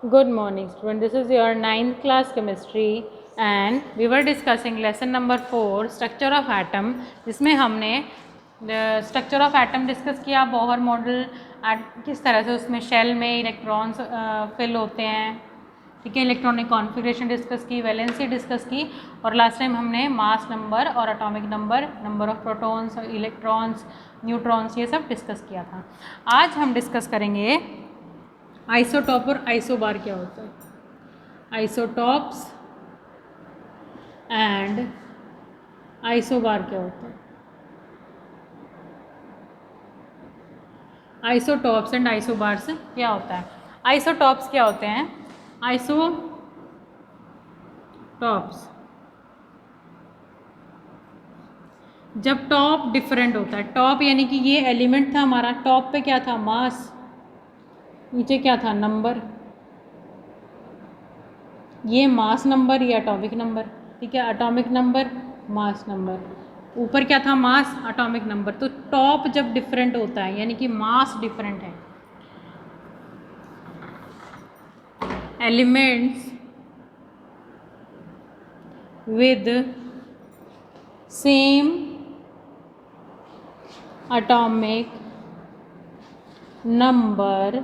Good morning, student. This is your ninth class chemistry and we were discussing lesson number 4 structure of atom, जिसमें हमने structure of atom discuss किया, Bohr model, किस तरह से उसमें shell में electrons fill होते हैं, ठीक है, इलेक्ट्रॉनिक कॉन्फ़िगरेशन डिस्कस की, वैलेंसी डिस्कस की, और लास्ट टाइम हमने मास नंबर और atomic number, number of protons, electrons, neutrons, ये सब डिस्कस किया था। आज हम डिस्कस करेंगे आइसोटॉप और आइसोबार क्या होता है, आइसोटॉप्स एंड आइसोबार क्या होता है, आइसोटॉप्स एंड आइसोबार्स क्या होता है। आइसोटॉप्स क्या होते हैं? आइसोटॉप्स जब टॉप डिफरेंट होता है, टॉप यानी कि ये एलिमेंट था हमारा, टॉप पे क्या था? मास, नीचे क्या था? नंबर, ये मास नंबर, ये एटॉमिक नंबर, ठीक है, एटॉमिक नंबर, मास नंबर, ऊपर क्या था? मास, एटॉमिक नंबर। तो टॉप जब डिफरेंट होता है यानी कि मास डिफरेंट है, elements with same atomic number,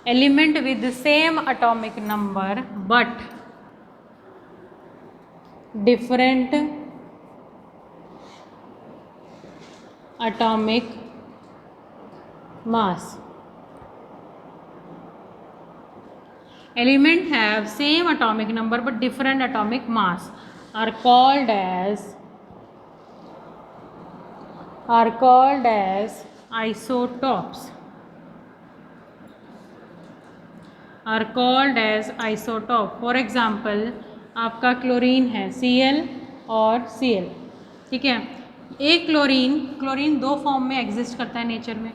element with the same atomic number but different atomic mass. Element have same atomic number but different atomic mass are called as isotopes, are called as isotope. For example, आपका chlorine है Cl और Cl, ठीक है। एक chlorine दो form में exist करता है नेचर में,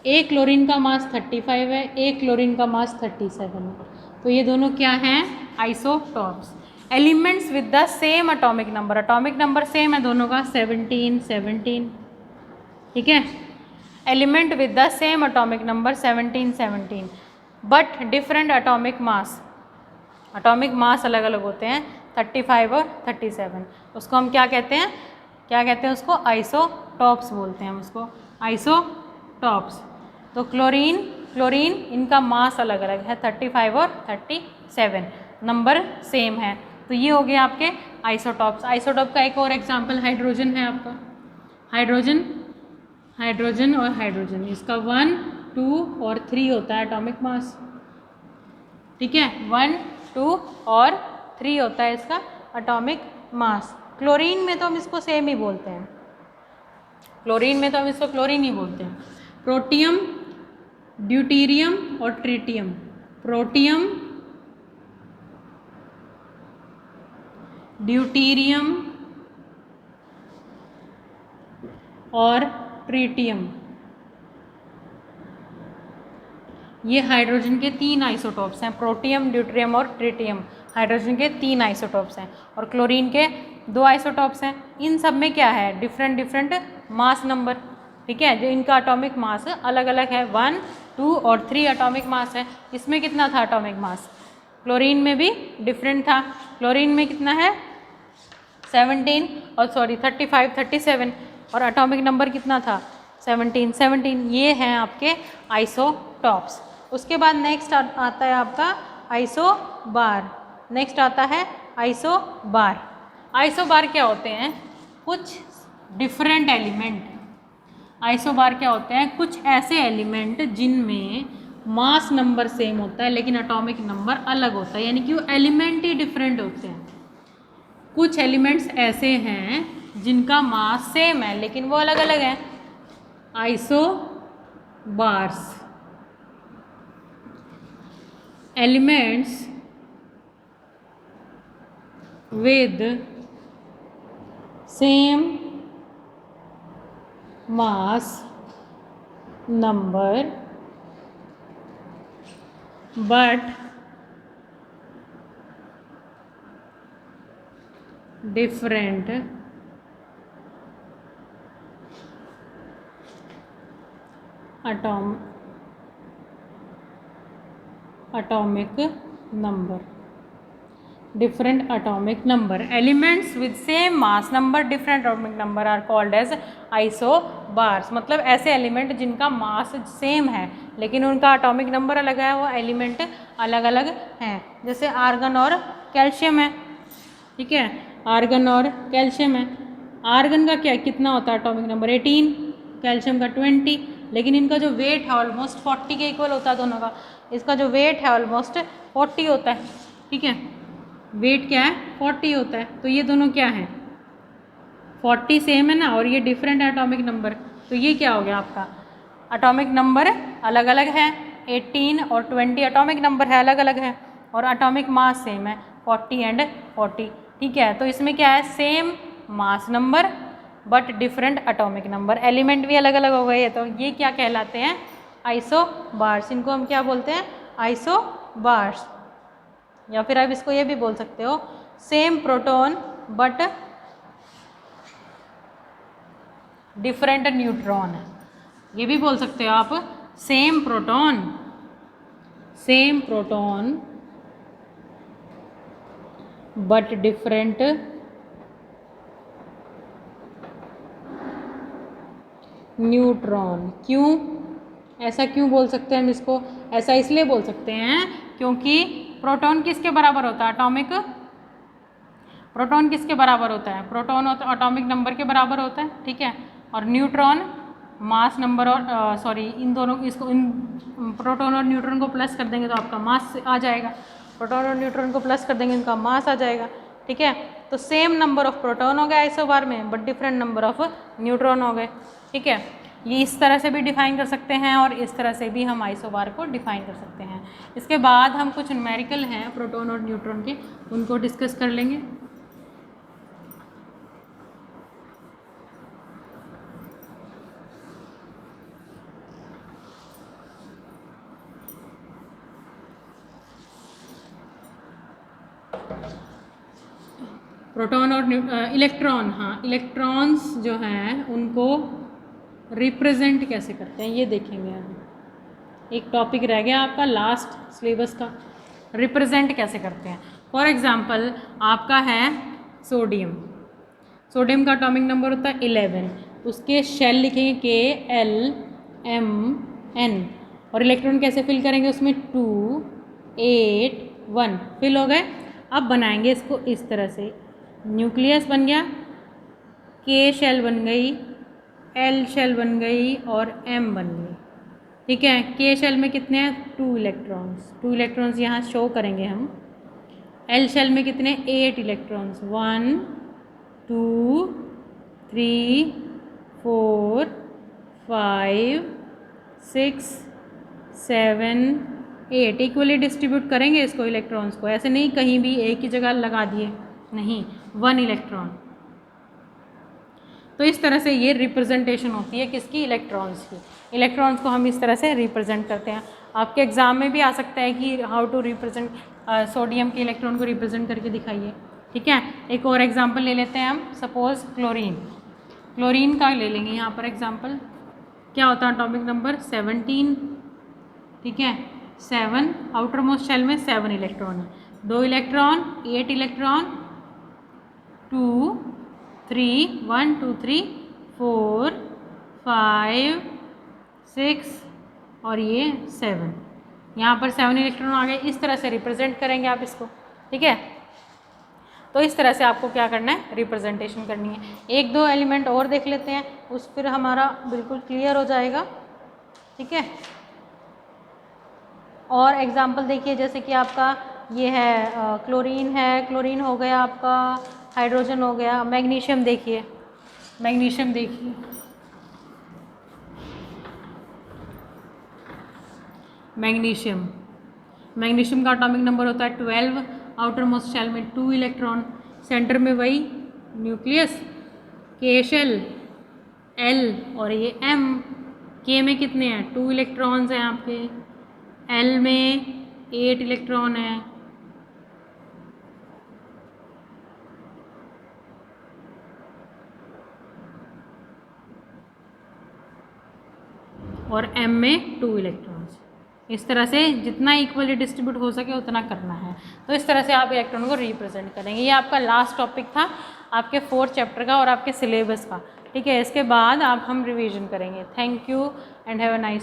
एक क्लोरीन का मास 35 है, एक क्लोरीन का मास 37 है, तो ये दोनों क्या हैं? Isotopes. Elements with the same atomic number, atomic number same है दोनों का, 17, ठीक है। Element with the same atomic number 17 but different atomic mass, atomic mass अलग अलग होते हैं, 35 और 37, उसको हम क्या कहते हैं? उसको आइसोटॉप्स बोलते हैं, उसको आइसोटॉप्स। तो क्लोरीन इनका मास अलग अलग है, 35 और 37, नंबर सेम है, तो ये हो गए आपके आइसोटॉप्स। आइसोटॉप का एक और एग्जाम्पल हाइड्रोजन है आपका, हाइड्रोजन और हाइड्रोजन, इसका 1, 2 और 3 होता है एटॉमिक मास, ठीक है, 1, 2 और 3 होता है इसका एटॉमिक मास। क्लोरीन में तो हम इसको सेम ही बोलते हैं, क्लोरीन ही बोलते हैं। प्रोटियम, ड्यूटीरियम और ट्रिटियम, प्रोटियम, ड्यूटीरियम और ट्रिटियम, ये हाइड्रोजन के 3 आइसोटॉप्स हैं। प्रोटियम, ड्यूटेरियम और ट्रिटियम हाइड्रोजन के 3 आइसोटॉप्स हैं, और क्लोरीन के 2 आइसोटॉप्स हैं। इन सब में क्या है? डिफरेंट मास नंबर, ठीक है, जो इनका एटॉमिक मास अलग अलग है, 1, 2 और 3 एटॉमिक मास है। इसमें कितना था एटॉमिक मास? क्लोरीन में भी डिफरेंट था, क्लोरीन में कितना है? 35, 37, और एटॉमिक नंबर कितना था? 17। ये हैं आपके आइसोटॉप्स। उसके बाद नेक्स्ट आता है आपका आइसोबार, नेक्स्ट आता है आइसोबार। आइसोबार क्या होते हैं? कुछ डिफरेंट एलिमेंट, आइसोबार क्या होते हैं? कुछ ऐसे एलिमेंट जिनमें मास नंबर सेम होता है लेकिन एटॉमिक नंबर अलग होता है, यानी कि वो एलिमेंट ही डिफरेंट होते हैं। कुछ एलिमेंट्स ऐसे हैं जिनका मास सेम है लेकिन वो अलग अलग हैं, isobars. Elements with same mass number but different atomic number. Different atomic number. Elements with same mass number, different atomic number are called as isobars. मतलब ऐसे एलिमेंट जिनका मास सेम है लेकिन उनका एटॉमिक नंबर अलग है, वो एलिमेंट अलग अलग हैं. जैसे आर्गन और कैल्शियम है. ठीक है, आर्गन और कैल्शियम है. आर्गन का क्या कितना होता है एटॉमिक नंबर 18, कैल्शियम का 20, लेकिन इनका जो वेट है ऑलमोस्ट 40 के इक्वल होता है दोनों का. इसका जो वेट है ऑलमोस्ट 40 होता है. ठीक है, वेट क्या है 40 होता है. तो ये दोनों क्या है 40 सेम है ना, और ये डिफरेंट एटॉमिक नंबर. तो ये क्या हो गया आपका एटॉमिक नंबर अलग अलग है. 18 और 20 एटॉमिक नंबर है अलग अलग है, और एटॉमिक मास सेम है 40 एंड 40. ठीक है, तो इसमें क्या है same mass number but different atomic number. Element भी अलग अलग हो गए. तो ये क्या कहलाते हैं आइसोबार्स. इनको हम क्या बोलते हैं आइसोबार्स. या फिर आप इसको ये भी बोल सकते हो same proton but different neutron. ये भी बोल सकते हो आप same proton but different neutron. क्यों ऐसा क्यों बोल सकते हैं हम इसको? ऐसा इसलिए बोल सकते हैं क्योंकि प्रोटॉन किसके बराबर होता है एटॉमिक प्रोटॉन किसके बराबर होता है? प्रोटॉन एटॉमिक नंबर के बराबर होता है. ठीक है, और न्यूट्रॉन मास नंबर और इन दोनों इसको इन प्रोटॉन और न्यूट्रॉन को प्लस कर देंगे तो आपका मास आ जाएगा. प्रोटॉन और न्यूट्रॉन को प्लस कर देंगे इनका मास आ जाएगा. ठीक है, तो सेम नंबर ऑफ प्रोटॉन हो गए आइसोबार में but different number of neutron हो गए. ठीक है, ये इस तरह से भी डिफाइन कर सकते हैं और इस तरह से भी हम आइसोबार को डिफाइन कर सकते हैं. इसके बाद हम कुछ न्यूमेरिकल हैं प्रोटॉन और न्यूट्रॉन के, उनको डिस्कस कर लेंगे. प्रोटॉन और इलेक्ट्रॉन. हाँ, इलेक्ट्रॉन्स जो हैं उनको रिप्रेजेंट कैसे करते हैं ये देखेंगे हम. एक टॉपिक रह गया आपका लास्ट सिलेबस का, रिप्रेजेंट कैसे करते हैं. फॉर एग्जांपल आपका है सोडियम. सोडियम का एटॉमिक नंबर होता है 11. उसके शेल लिखेंगे KLMN और इलेक्ट्रॉन कैसे फिल करेंगे उसमें 2 8 1 फिल हो गए. अब बनाएंगे इसको इस तरह से. न्यूक्लियस बन गया, K शेल बन गई, L शेल बन गई और M बन गई. ठीक है, K शेल में कितने हैं 2 इलेक्ट्रॉन्स. 2 इलेक्ट्रॉन्स यहाँ शो करेंगे हम. L शेल में कितने 8 इलेक्ट्रॉन्स. 1 2 3 4 5 6 7 8 इक्वली डिस्ट्रीब्यूट करेंगे इसको इलेक्ट्रॉन्स को. ऐसे नहीं कहीं भी एक ही जगह लगा दिए, नहीं 1 इलेक्ट्रॉन. तो इस तरह से ये रिप्रेजेंटेशन होती है किसकी इलेक्ट्रॉन्स की. इलेक्ट्रॉन्स को हम इस तरह से रिप्रेजेंट करते हैं. आपके एग्जाम में भी आ सकता है कि हाउ टू रिप्रेजेंट सोडियम के इलेक्ट्रॉन को रिप्रेजेंट करके दिखाइए. ठीक है, एक और एग्जाम्पल ले लेते हैं हम. Suppose chlorine. क्लोरीन का ले लेंगे यहाँ पर एग्जाम्पल. क्या होता है एटॉमिक नंबर 17. ठीक है, 7 आउटर मोस्ट शेल में 7 इलेक्ट्रॉन है. 2 इलेक्ट्रॉन 8 इलेक्ट्रॉन 2 3 1 2 3 4 5 6 और ये 7. यहाँ पर 7 इलेक्ट्रॉन आ गए. इस तरह से रिप्रेजेंट करेंगे आप इसको. ठीक है, तो इस तरह से आपको क्या करना है रिप्रेजेंटेशन करनी है. एक दो एलिमेंट और देख लेते हैं, उस फिर हमारा बिल्कुल क्लियर हो जाएगा. ठीक है, और एग्जाम्पल देखिए जैसे कि आपका ये है क्लोरीन है. क्लोरीन हो गया आपका, हाइड्रोजन हो गया. मैग्नीशियम देखिए, मैग्नीशियम देखिए, मैग्नीशियम. मैग्नीशियम का एटॉमिक नंबर होता है 12. आउटर मोस्ट शेल में 2 इलेक्ट्रॉन, सेंटर में वही न्यूक्लियस, K शेल, L और ये M. K में कितने हैं 2 इलेक्ट्रॉन्स हैं आपके. L में 8 इलेक्ट्रॉन है. और M में 2 इलेक्ट्रॉन्स. इस तरह से जितना इक्वली डिस्ट्रीब्यूट हो सके उतना करना है। तो इस तरह से आप इलेक्ट्रॉन को रिप्रेजेंट करेंगे। ये आपका लास्ट टॉपिक था आपके 4th चैप्टर का और आपके सिलेबस का। ठीक है, इसके बाद आप हम रिवीजन करेंगे। Thank you and have a nice